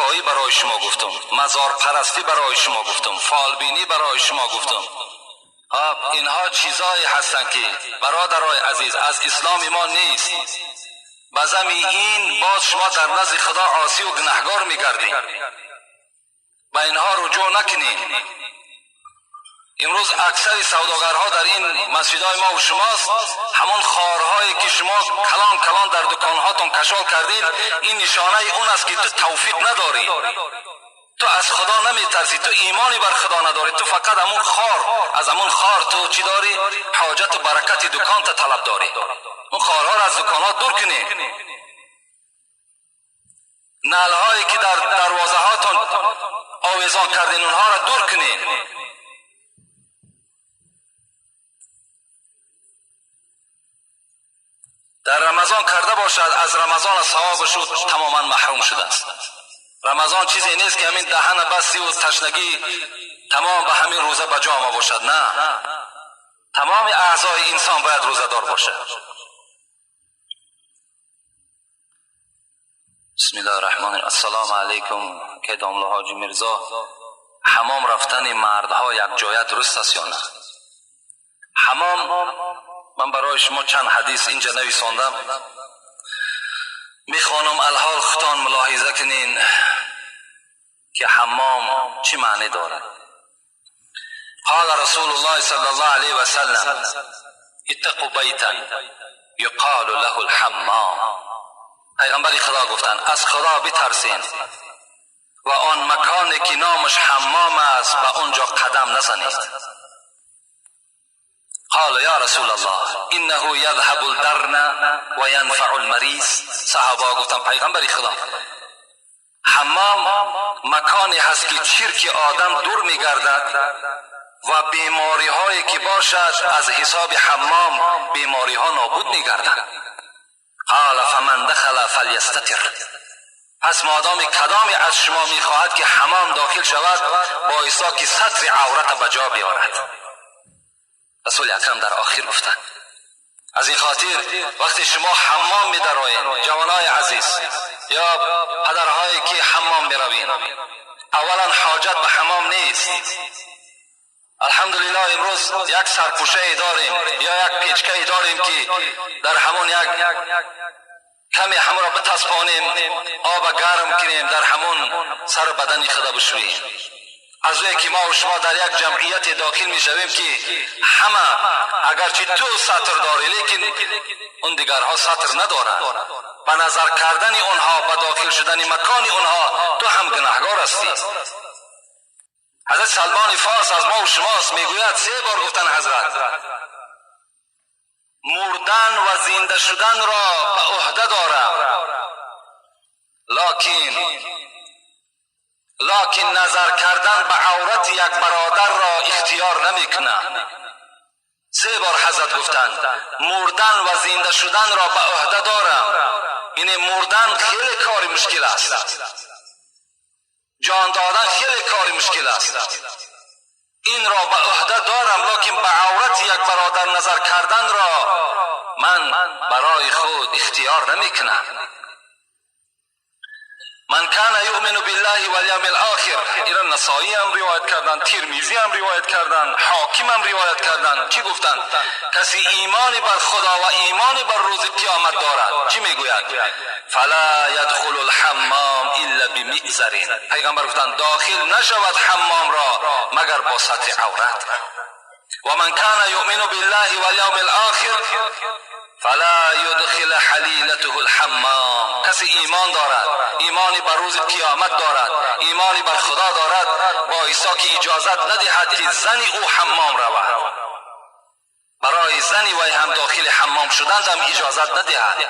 نسایی برای شما گفتم، مزار پرستی برای شما گفتم، فالبینی برای شما گفتم. اینها چیزایی هستند که برادرای عزیز از اسلام ما نیست. بزمی این باز شما در نزد خدا عاصی و گناهگار میگردید. با اینها رجوع نکنید. امروز اکثر سوداگرها در این مسجدهای ما و شماست، همون خارهایی که شما کلان کلان در دکانهاتون کشال کردین، این نشانه اون است که تو توفیق نداری، تو از خدا نمیترسی، تو ایمانی بر خدا نداری، تو فقط همون خار، از همون خار تو چی داری؟ حاجت و برکت دکان تا طلب داری. اون خارها را از دکانات دور کنی. نلهایی که در دروازه هاتون آویزان کردین اونها را دور کنی. در رمضان کرده باشد، از رمضان ثوابش تماما محروم شده است. رمضان چیزی نیست که همین دهن بستی و تشنگی تمام به همین روزه بجا آمده باشد. نه، تمام اعضای انسان باید روزه دار باشد. بسم الله الرحمن الرحیم. السلام علیکم. که دامله حاجی میرزا، حمام رفتن مردها یک جای درست است یا نه؟ حمام، من برای شما چند حدیث اینجا نویساندم، میخوانم الحال خودتان ملاحظه کنین که حمام چی معنی دارد. قال رسول الله صلی الله علیه و سلم: اتقوا بیتا یقال له الحمام. پیغمبر خدا گفتند از خدا بترسین و آن مکانی که نامش حمام است به اونجا قدم نزنید. قال یا رسول الله انه یذهب الدرن و ینفع المریض. صحابه گفتند پیغمبر خدا، حمام مکانی هست که چرک آدم دور میگردد و بیماری هایی که باشد از حساب حمام بیماری ها نابود میگردد. قال فمن دخل فلیستتر. پس مادام کدامی از شما میخواهد که حمام داخل شود، بایستا که ستر عورت بجا بیارد. رسول اکرم در آخر گفتند از این خاطر وقتی شما حمام میدروین، جوانای عزیز یا پدرهایی که حمام میروین، اولا حاجت به حمام نیست. الحمدلله امروز یک سرپوشه داریم یا یک پیچکه داریم که در همون یک کمی همون را بتسبانیم، آب گرم کنیم، در همون سر بدن خدا بشوییم. از اوی که ما و شما در یک جمعیت داخل می شویم که همه اگرچه تو سطر داری لیکن اون دیگرها سطر ندارن، به نظر کردن اونها، به داخل شدن مکان اونها تو هم گناهگار هستی. حضرت سلمان فارس از ما و شماست، میگوید 3 بار گفتن حضرت مردن و زنده شدن را به عهده دارم، لکن نظر کردن به عورت یک برادر را اختیار نمیکنه. 3 بار حضرت گفتند مردن و زنده شدن را به عهده دارم. این مردن خیلی کاری مشکل است، جان دادن خیلی کاری مشکل است. این را به عهده دارم، لکن به عورت یک برادر نظر کردن را من برای خود اختیار نمیکنم. من کان یؤمن بالله والیوم الاخر. این نسائی هم روایت کردن، ترمذی هم روایت کردن، حاکم هم روایت کردن. چی گفتن؟ کسی ایمان بر خدا و ایمان بر روز قیامت دارد، چی میگوید؟ فلا يدخل الحمام الا بمئزر. پیغمبر گفتن داخل نشود حمام را مگر با سطر عورت. و من کان یؤمن بالله والیوم الاخر فلا يدخل حلیلته الحمام. کسی ایمان دارد، ایمانی بر روز قیامت دارد، ایمانی بر خدا دارد، با ایسا که اجازت ندهد که زنی او حمام رود. برای زنی وی هم داخل حمام شدن هم اجازت ندهد.